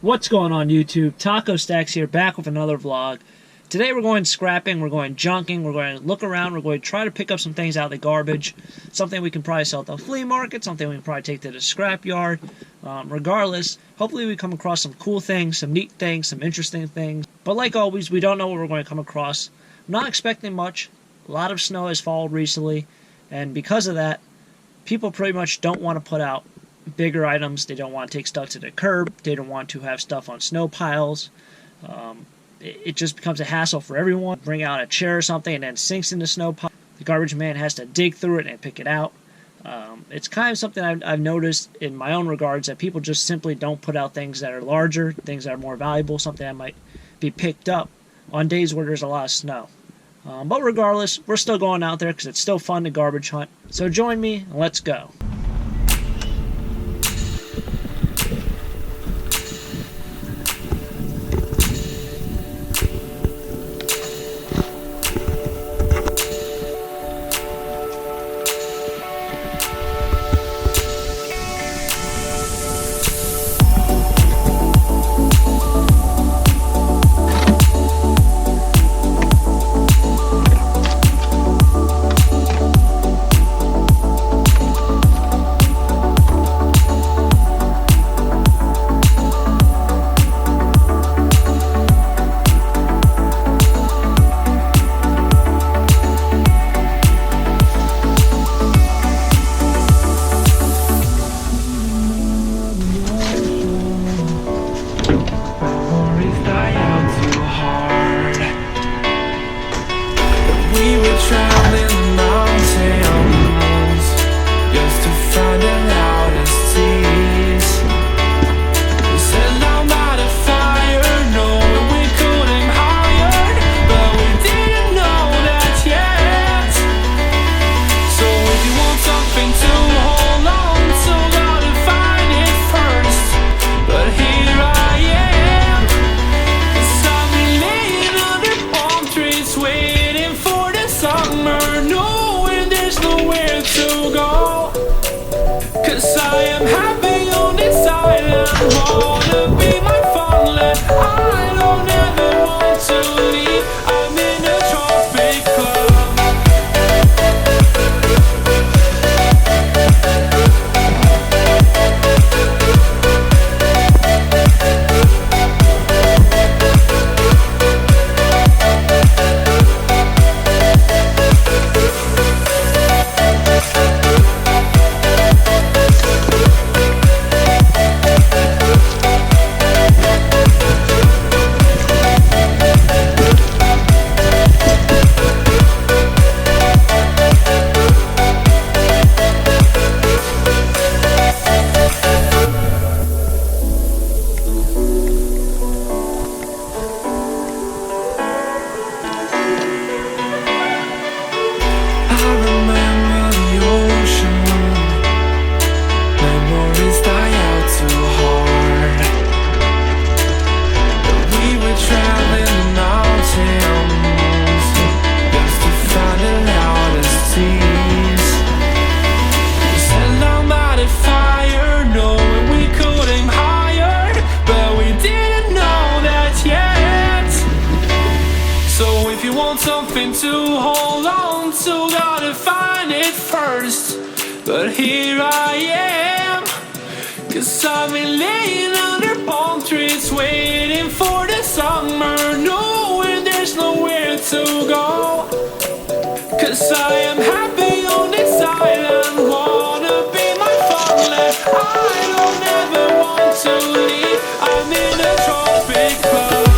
What's going on YouTube? Taco Stacks here, back with another vlog. Today we're going scrapping, we're going junking, we're going to look around, we're going to try to pick up some things out of the garbage. Something we can probably sell at the flea market, something we can probably take to the scrap yard. Regardless, hopefully we come across some cool things, some neat things, some interesting things. But like always, we don't know what we're going to come across. I'm not expecting much. A lot of snow has fallen recently, and because of that, people pretty much don't want to put out bigger items. They don't want to take stuff to the curb. They don't want to have stuff on snow piles. It just becomes a hassle for everyone. Bring out a chair or something and then sinks in the snow pile. The garbage man has to dig through it and pick it out. It's kind of something I've noticed in my own regards, that people just simply don't put out things that are larger, things that are more valuable, something that might be picked up on days where there's a lot of snow. But regardless, we're still going out there because it's still fun to garbage hunt. So join me and let's go. Something to hold on to, gotta find it first. But here I am, 'cause I've been laying under palm trees, waiting for the summer, knowing there's nowhere to go. 'Cause I am happy on this island, wanna be my farmland. I don't ever want to leave, I'm in a tropic club.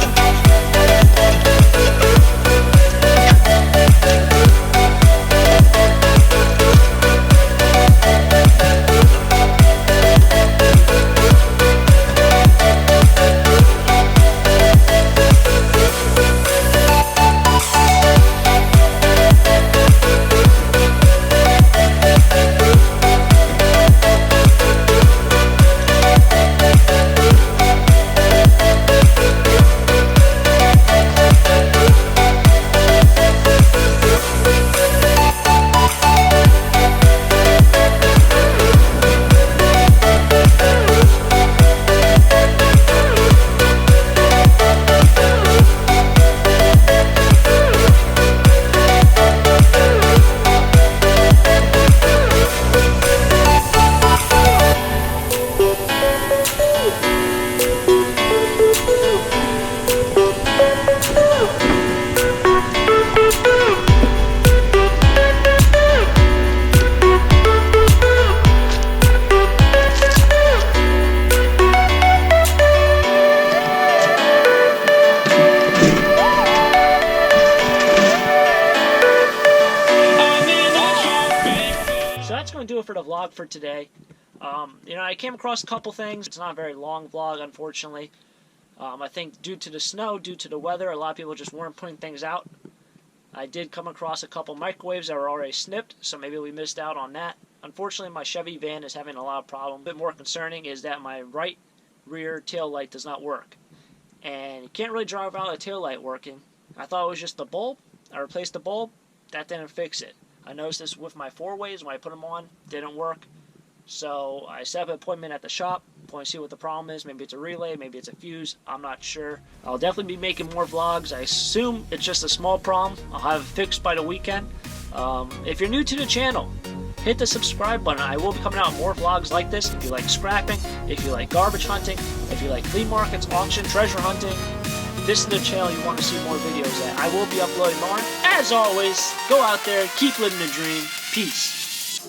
vlog for today. I came across a couple things. It's not a very long vlog, unfortunately. I think due to the snow, due to the weather, a lot of people just weren't putting things out. I did come across a couple microwaves that were already snipped, so maybe we missed out on that. Unfortunately, my Chevy van is having a lot of problems. A bit more concerning is that my right rear tail light does not work. And you can't really drive without a tail light working. I thought it was just the bulb. I replaced the bulb. That didn't fix it. I noticed this with my four-ways when I put them on. Didn't work. So I set up an appointment at the shop. Want to see what the problem is. Maybe it's a relay. Maybe it's a fuse. I'm not sure. I'll definitely be making more vlogs. I assume it's just a small problem. I'll have it fixed by the weekend. If you're new to the channel, hit the subscribe button. I will be coming out with more vlogs like this. If you like scrapping, if you like garbage hunting, if you like flea markets, auction, treasure hunting, this is the channel you want to see more videos at. I will be uploading more. As always, go out there, keep living the dream. Peace.